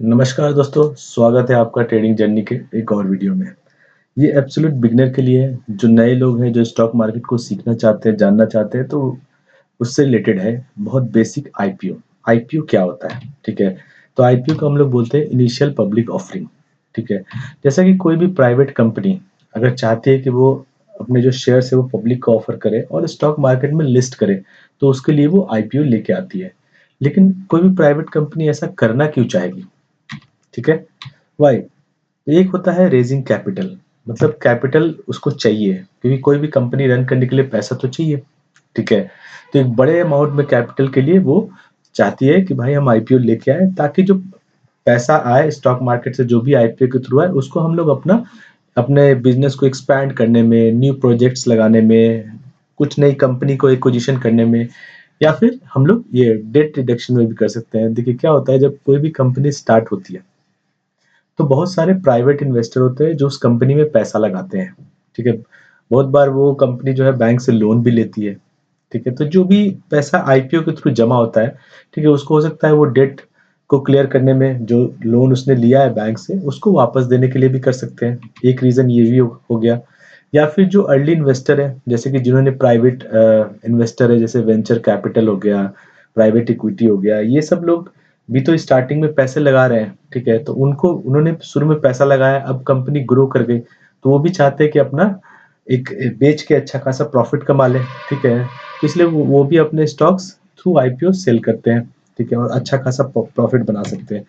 नमस्कार दोस्तों, स्वागत है आपका ट्रेडिंग जर्नी के एक और वीडियो में। ये एब्सोल्यूट बिगिनर के लिए है, जो नए लोग हैं, जो स्टॉक मार्केट को सीखना चाहते हैं, जानना चाहते हैं, तो उससे रिलेटेड है बहुत बेसिक आईपीओ। आईपीओ क्या होता है? ठीक है, तो आईपीओ को हम लोग बोलते हैं इनिशियल पब्लिक ऑफरिंग। ठीक है, जैसा कि कोई भी प्राइवेट कंपनी अगर चाहती है कि वो अपने जो शेयर्स है वो पब्लिक को ऑफर करे और स्टॉक मार्केट में लिस्ट करे, तो उसके लिए वो आईपीओ लेके आती है। लेकिन कोई भी प्राइवेट कंपनी ऐसा करना क्यों चाहेगी? ठीक है, वाई? एक होता है रेजिंग कैपिटल, मतलब कैपिटल उसको चाहिए, क्योंकि कोई भी कंपनी रन करने के लिए पैसा तो चाहिए। ठीक है, तो एक बड़े अमाउंट में कैपिटल के लिए वो चाहती है कि भाई हम आईपीओ लेके आए, ताकि जो पैसा आए स्टॉक मार्केट से, जो भी आईपीओ के थ्रू आए, उसको हम लोग अपना अपने बिजनेस को एक्सपैंड करने में, न्यू प्रोजेक्ट्स लगाने में, कुछ नई कंपनी को एक्विजिशन करने में, या फिर हम लोग ये डेट रिडक्शन में भी कर सकते हैं। देखिए क्या होता है, जब कोई भी कंपनी स्टार्ट होती है तो बहुत सारे प्राइवेट इन्वेस्टर होते हैं जो उस कंपनी में पैसा लगाते हैं। ठीक है, बहुत बार वो कंपनी जो है बैंक से लोन भी लेती है। ठीक है, तो जो भी पैसा आईपीओ के थ्रू जमा होता है, ठीक है, उसको हो सकता है वो डेट को क्लियर करने में, जो लोन उसने लिया है बैंक से, उसको वापस देने के लिए भी कर सकते हैं। एक रीजन ये भी हो गया। या फिर जो अर्ली इन्वेस्टर है, जैसे कि जिन्होंने प्राइवेट इन्वेस्टर है, जैसे वेंचर कैपिटल हो गया, प्राइवेट इक्विटी हो गया, ये सब लोग भी तो स्टार्टिंग में पैसे लगा रहे हैं। ठीक है, तो उनको उन्होंने शुरू में पैसा लगाया, अब कंपनी ग्रो कर गई, तो वो भी चाहते हैं कि अपना एक बेच के अच्छा खासा प्रॉफिट कमा ले। ठीक है, तो इसलिए वो भी अपने स्टॉक्स थ्रू आईपीओ सेल करते हैं। ठीक है, और अच्छा खासा प्रॉफिट बना सकते हैं।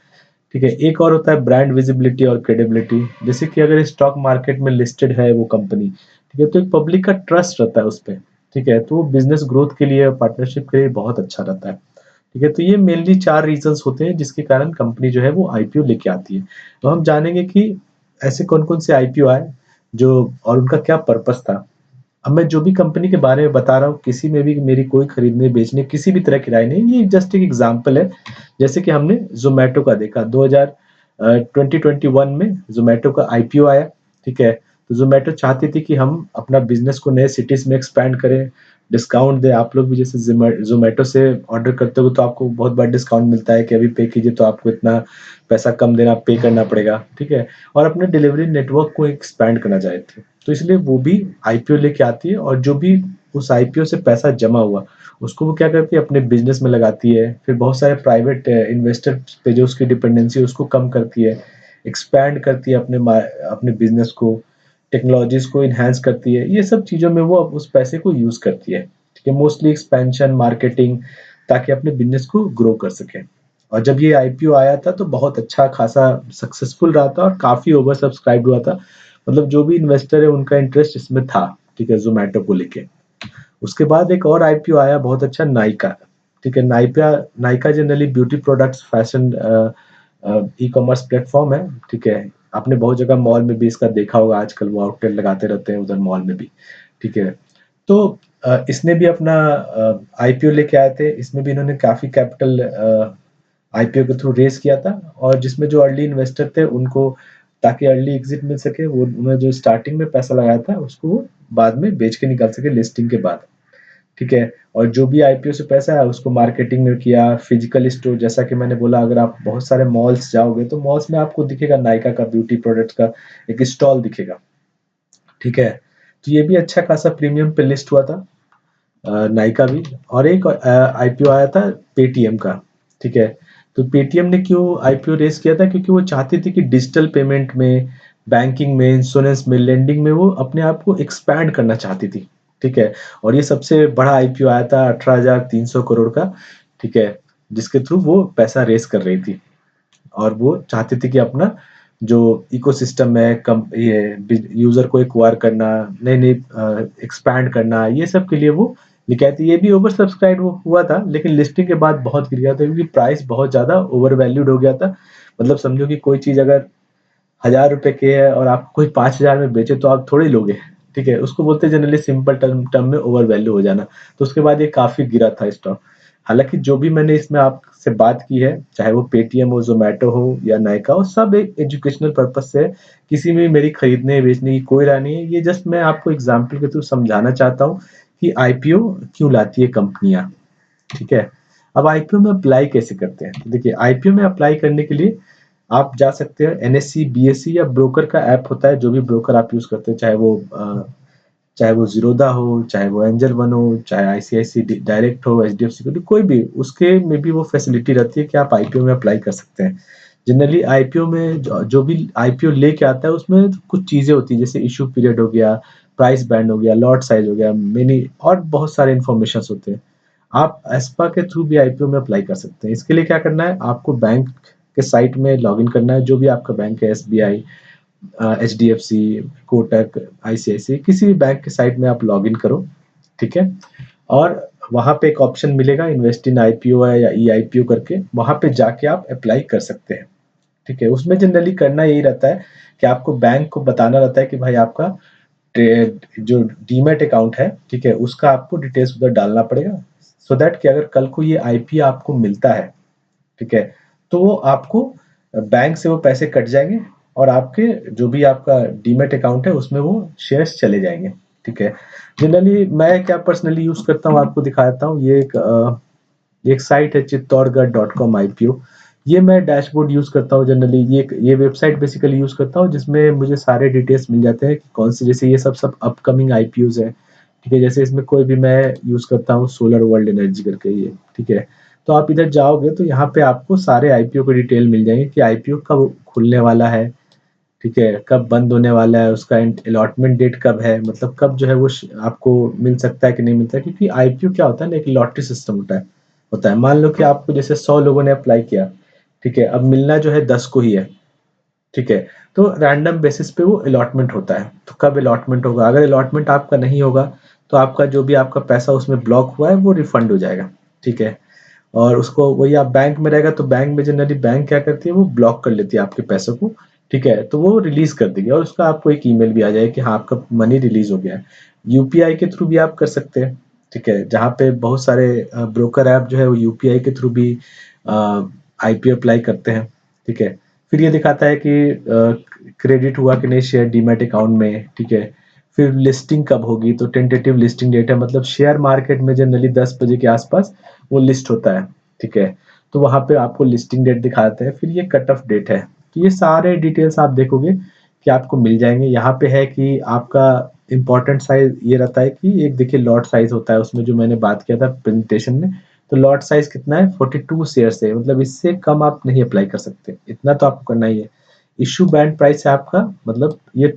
ठीक है, एक और होता है ब्रांड विजिबिलिटी और क्रेडिबिलिटी। जैसे कि अगर स्टॉक मार्केट में लिस्टेड है वो कंपनी, ठीक है, तो एक पब्लिक का ट्रस्ट रहता है उस पर। ठीक है, तो वो बिजनेस ग्रोथ के लिए, पार्टनरशिप के लिए बहुत अच्छा रहता है। ठीक है, तो ये मेनली 4 रीजंस होते हैं जिसके कारण कंपनी जो है वो आईपीओ लेके आती है। तो हम जानेंगे कि ऐसे कौन-कौन से आईपीओ आए, जो और उनका क्या पर्पस था। अब मैं जो भी कंपनी के बारे में बता रहा हूँ, किसी में भी मेरी कोई खरीदने बेचने किसी भी तरह की राय नहीं, ये जस्ट एक एग्जांपल है। जैसे कि हमने ज़ोमैटो का देखा, 2021 में ज़ोमैटो का आईपीओ आया। ठीक है, तो ज़ोमैटो चाहती थी कि हम अपना बिजनेस को नए सिटीज में एक्सपैंड करें, डिस्काउंट दें। आप लोग भी जैसे ज़ोमैटो से ऑर्डर करते हो तो आपको बहुत बड़ा डिस्काउंट मिलता है कि अभी पे कीजिए तो आपको इतना पैसा कम देना पे करना पड़ेगा। ठीक है, और अपने डिलीवरी नेटवर्क को एक्सपैंड करना चाहते थे, तो इसलिए वो भी आईपीओ लेके आती है, और जो भी उस आईपीओ से पैसा जमा हुआ, उसको वो क्या करती है, अपने बिजनेस में लगाती है। फिर बहुत सारे प्राइवेट इन्वेस्टर पे जो उसकी डिपेंडेंसी है उसको कम करती है, एक्सपैंड करती है अपने बिजनेस को, टेक्नोलॉजीज को इन्हांस करती है। ये सब चीज़ों में वो अब उस पैसे को यूज़ करती है। ठीक है, मोस्टली एक्सपेंशन, मार्केटिंग, ताकि अपने बिजनेस को ग्रो कर सके। और जब ये आईपीओ आया था तो बहुत अच्छा खासा सक्सेसफुल रहा था और काफ़ी ओवर सब्सक्राइब हुआ था। मतलब जो भी इन्वेस्टर है उनका इंटरेस्ट इसमें था। ठीक है, ज़ोमैटो को लेके। उसके बाद एक और आईपीओ आया बहुत अच्छा, नायका। ठीक है, Nykaa generally beauty products, fashion e commerce platform है। ठीक है, आपने बहुत जगह मॉल में भी इसका देखा होगा, आजकल वो आउटलेट लगाते रहते हैं उधर मॉल में भी। ठीक है, तो इसने भी अपना आईपीओ लेके आए थे। इसमें भी इन्होंने काफ़ी कैपिटल आईपीओ के थ्रू रेस किया था, और जिसमें जो अर्ली इन्वेस्टर थे उनको, ताकि अर्ली एग्जिट मिल सके, वो उन्होंने जो स्टार्टिंग में पैसा लगाया था उसको वो बाद में बेच के निकाल सके लिस्टिंग के बाद। ठीक है, और जो भी आईपीओ से पैसा है उसको मार्केटिंग में किया, फिजिकल स्टोर, जैसा कि मैंने बोला, अगर आप बहुत सारे मॉल्स जाओगे तो मॉल्स में आपको दिखेगा नायका का ब्यूटी प्रोडक्ट्स का एक स्टॉल दिखेगा। ठीक है, तो ये भी अच्छा खासा प्रीमियम पे लिस्ट हुआ था, नायका भी। और एक आईपीओ आया था पेटीएम का। ठीक है, तो पेटीएम ने क्यों आईपीओ रेस किया था? क्योंकि वो चाहती थी कि डिजिटल पेमेंट में, बैंकिंग में, इंश्योरेंस में, लेंडिंग में वो अपने आप को एक्सपैंड करना चाहती थी। ठीक है, और ये सबसे बड़ा आईपीओ आया था 18,300 करोड़ का। ठीक है, जिसके थ्रू वो पैसा रेस कर रही थी, और वो चाहती थी कि अपना जो इकोसिस्टम है, कम ये यूजर को एक्वायर करना, नई नई एक्सपैंड करना, ये सब के लिए वो लेके आई थी। ये भी ओवर सब्सक्राइब हुआ था, लेकिन लिस्टिंग के बाद बहुत गिर गया था, क्योंकि प्राइस बहुत ज्यादा ओवर वैल्यूड हो गया था। मतलब समझो कि कोई चीज अगर 1,000 रुपए की है और आप कोई 5,000 में बेचे, तो आप थोड़ी लोगे। ठीक है, उसको बोलते हैं जनरली सिंपल टर्म टर्म में ओवर वैल्यू हो जाना। तो उसके बाद ये काफी गिरा था स्टॉक। हालांकि जो भी मैंने इसमें आपसे बात की है, चाहे वो पेटीएम हो, जोमेटो हो या नायका हो, सब एक एजुकेशनल पर्पज से है। किसी में मेरी खरीदने बेचने की कोई राय नहीं है। ये जस्ट मैं आपको एग्जाम्पल के थ्रू समझाना चाहता हूँ कि आईपीओ क्यों लाती है कंपनियां। ठीक है, अब आईपीओ में अप्लाई कैसे करते हैं? तो देखिए, आईपीओ में अप्लाई करने के लिए आप जा सकते हैं एनएससी, बीएससी या ब्रोकर का ऐप होता है, जो भी ब्रोकर आप यूज़ करते हैं, चाहे वो ज़ीरोधा हो, चाहे वो एंजल वन हो, चाहे आईसीआईसी डायरेक्ट हो, एचडीएफसी को, कोई भी, उसके में भी वो फैसिलिटी रहती है कि आप आईपीओ में अप्लाई कर सकते हैं। जनरली आईपीओ में जो भी आईपीओ लेके आता है उसमें कुछ चीज़ें होती हैं, जैसे इश्यू पीरियड हो गया, प्राइस बैंड हो गया, लॉट साइज़ हो गया, मेनी और बहुत सारे इन्फॉर्मेशंस होते हैं। आप एस्पा के थ्रू भी आईपीओ में अप्लाई कर सकते हैं। इसके लिए क्या करना है, आपको बैंक के साइट में लॉगिन करना है, जो भी आपका बैंक है, एसबीआई, एचडीएफसी, कोटक, आईसीआईसीआई, किसी भी बैंक के साइट में आप लॉगिन करो, ठीक है? और वहाँ पे एक ऑप्शन मिलेगा, इन्वेस्ट इन आईपीओ है या ई आईपीओ करके, वहाँ पे जाके आप अप्लाई कर सकते हैं, ठीक है? उसमें जनरली करना यही रहता है कि आपको बैंक को बताना रहता है कि भाई आपका जो डीमैट अकाउंट है, ठीक है, उसका आपको डिटेल्स उधर डालना पड़ेगा, सो दैट कि अगर कल को ये आईपी आपको मिलता है, ठीक है, तो वो आपको बैंक से वो पैसे कट जाएंगे और आपके जो भी आपका डीमैट अकाउंट है उसमें वो शेयर्स चले जाएंगे, ठीक है? जनरली मैं क्या पर्सनली यूज करता हूँ, आपको दिखा देता हूँ। ये एक साइट है चित्तौड़गढ़.com आईपीओ। ये मैं डैशबोर्ड यूज़ करता हूँ जनरली। ये वेबसाइट बेसिकली यूज़ करता हूँ, जिसमें मुझे सारे डिटेल्स मिल जाते हैं कि कौन से, जैसे ये सब सब अपकमिंग आईपीओज़ है, ठीक है? जैसे इसमें कोई भी मैं यूज़ करता हूँ सोलर वर्ल्ड एनर्जी करके ये, ठीक है? तो आप इधर जाओगे तो यहाँ पे आपको सारे आईपीओ की डिटेल मिल जाएँगे कि आईपीओ कब खुलने वाला है, ठीक है? कब बंद होने वाला है, उसका अलॉटमेंट डेट कब है, मतलब कब जो है वो आपको मिल सकता है कि नहीं मिलता है, क्योंकि आईपीओ क्या होता है ना, एक लॉटरी सिस्टम होता है। मान लो कि आपको जैसे 100 लोगों ने अप्लाई किया, ठीक है? अब मिलना जो है 10 को ही है, ठीक है? तो रैंडम बेसिस पे वो अलॉटमेंट होता है। तो कब अलॉटमेंट होगा, अगर अलॉटमेंट आपका नहीं होगा तो आपका जो भी आपका पैसा उसमें ब्लॉक हुआ है वो रिफंड हो जाएगा, ठीक है? और उसको वही, आप बैंक में रहेगा तो बैंक में जनरली बैंक क्या करती है, वो ब्लॉक कर लेती है आपके पैसों को, ठीक है? तो वो रिलीज कर देगी और उसका आपको एक ईमेल भी आ जाएगा कि हाँ, आपका मनी रिलीज हो गया है। यूपीआई के थ्रू भी आप कर सकते हैं, ठीक है? जहाँ पे बहुत सारे ब्रोकर ऐप जो है वो यूपीआई के थ्रू भी आईपीओ अप्लाई करते हैं, ठीक है? फिर ये दिखाता है कि क्रेडिट हुआ कि नहीं शेयर डीमैट अकाउंट में, ठीक है? फिर लिस्टिंग कब होगी, तो टेंटेटिव लिस्टिंग डेट है, मतलब शेयर मार्केट में जनरली 10 बजे के आसपास वो लिस्ट होता है, ठीक है? तो वहाँ पे आपको लिस्टिंग डेट दिखाते हैं, फिर ये कट ऑफ डेट है। तो ये सारे डिटेल्स आप देखोगे कि आपको मिल जाएँगे। यहाँ पे है कि आपका इम्पोर्टेंट साइज़ ये रहता है कि एक देखिए लॉट साइज़ होता है उसमें, जो मैंने बात किया था प्रेज़ेंटेशन में, तो लॉट साइज़ कितना है, 42 शेयर्स है, मतलब इससे कम आप नहीं अप्लाई कर सकते, इतना तो आपको करना ही है। इश्यू बैंड प्राइस है आपका, मतलब ये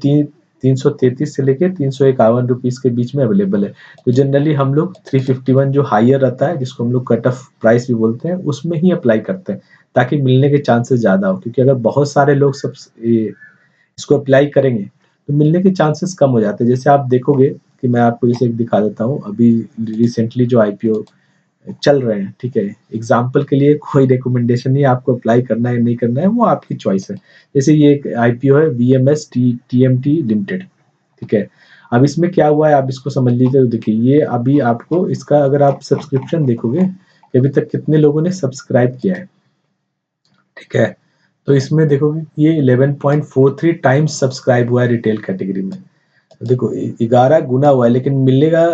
333 से लेके 351 रुपीज़ के बीच में अवेलेबल है। तो जनरली हम लोग 351 जो हायर रहता है, जिसको हम लोग कट ऑफ प्राइस भी बोलते हैं, उसमें ही अप्लाई करते हैं, ताकि मिलने के चांसेस ज़्यादा हो, क्योंकि अगर बहुत सारे लोग इसको अप्लाई करेंगे तो मिलने के चांसेस कम हो जाते हैं। जैसे आप देखोगे कि मैं आपको जैसे एक दिखा देता हूँ, अभी रिसेंटली जो आईपीओ चल रहे हैं, ठीक है? एग्जाम्पल के लिए कोई रिकमेंडेशन नहीं है, आपको अप्लाई करना है नहीं करना है वो आपकी चॉइस है। जैसे ये एक आईपीओ है वीएमएस टीएमटी लिमिटेड, ठीक है? अब इसमें क्या हुआ है आप इसको समझ लीजिए। तो देखिए, ये अभी आपको इसका अगर आप सब्सक्रिप्शन देखोगे कि अभी तक कितने लोगों ने सब्सक्राइब किया है, ठीक है? तो इसमें देखोगे ये 11.43 टाइम्स सब्सक्राइब हुआ है रिटेल कैटेगरी में। तो देखो 11 गुना हुआ है, लेकिन मिलेगा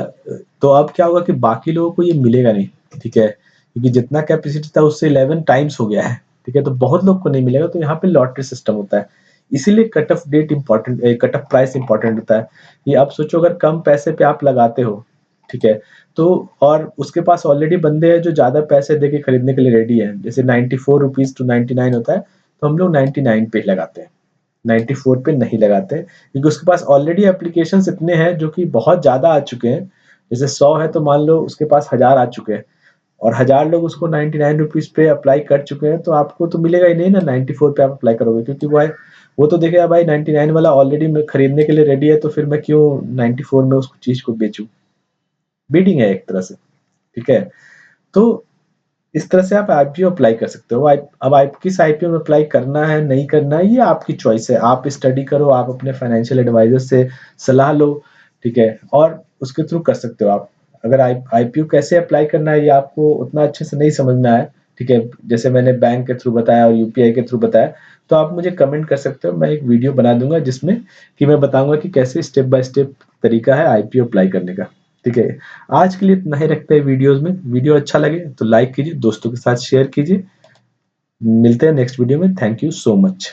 तो अब क्या होगा कि बाकी लोगों को ये मिलेगा नहीं, ठीक है? क्योंकि जितना कैपेसिटी था उससे 11 टाइम्स हो गया है, ठीक है? तो बहुत लोग को नहीं मिलेगा, तो यहाँ पे लॉटरी सिस्टम होता है। इसीलिए cut off date important, cut off price important होता है। ये आप सोचो, अगर कम पैसे पे आप लगाते हो, ठीक है? तो और उसके पास ऑलरेडी बंदे हैं जो ज़्यादा पैसे देके खरीदने के लिए रेडी हैं, जैसे 94 रुपीज़ टू 99 होता है, तो हम लोग 99 पे ही लगाते हैं, 94 पे नहीं लगाते हैं, क्योंकि उसके पास ऑलरेडी एप्लीकेशंस इतने हैं जो कि बहुत ज़्यादा आ चुके हैं। जैसे 100 है तो मान लो उसके पास 1000 आ चुके हैं और 1000 लोग उसको 99 रुपीज़ पे अप्लाई कर चुके हैं, तो आपको तो मिलेगा ही नहीं ना 94 पे आप अप्लाई करोगे, क्योंकि वो तो देखेगा भाई 99 वाला ऑलरेडी मैं खरीदने के लिए रेडी है, तो फिर मैं क्यों 94 में उस चीज़ को बेचूँ? बीटिंग है एक तरह से, ठीक है? तो इस तरह से आप आईपीओ अप्लाई कर सकते हो। अब आप किस आईपीओ में अप्लाई करना है, नहीं करना है, ये आपकी चॉइस है। आप स्टडी करो, आप अपने फाइनेंशियल एडवाइज़र से सलाह लो, ठीक है? और उसके थ्रू कर सकते हो आप। अगर आईपीओ कैसे अप्लाई करना है, ये आपको उतना अच्छे से नहीं समझ में आया, ठीक है? जैसे मैंने बैंक के थ्रू बताया और यूपीआई के थ्रू बताया, तो आप मुझे कमेंट कर सकते हो। मैं एक वीडियो बना दूँगा जिसमें कि मैं बताऊँगा कि कैसे स्टेप बाय स्टेप तरीका है आईपीओ अप्लाई करने का, ठीक है? आज के लिए इतना ही रखते हैं वीडियोज़ में। वीडियो अच्छा लगे तो लाइक कीजिए, दोस्तों के साथ शेयर कीजिए। मिलते हैं नेक्स्ट वीडियो में। Thank you so much.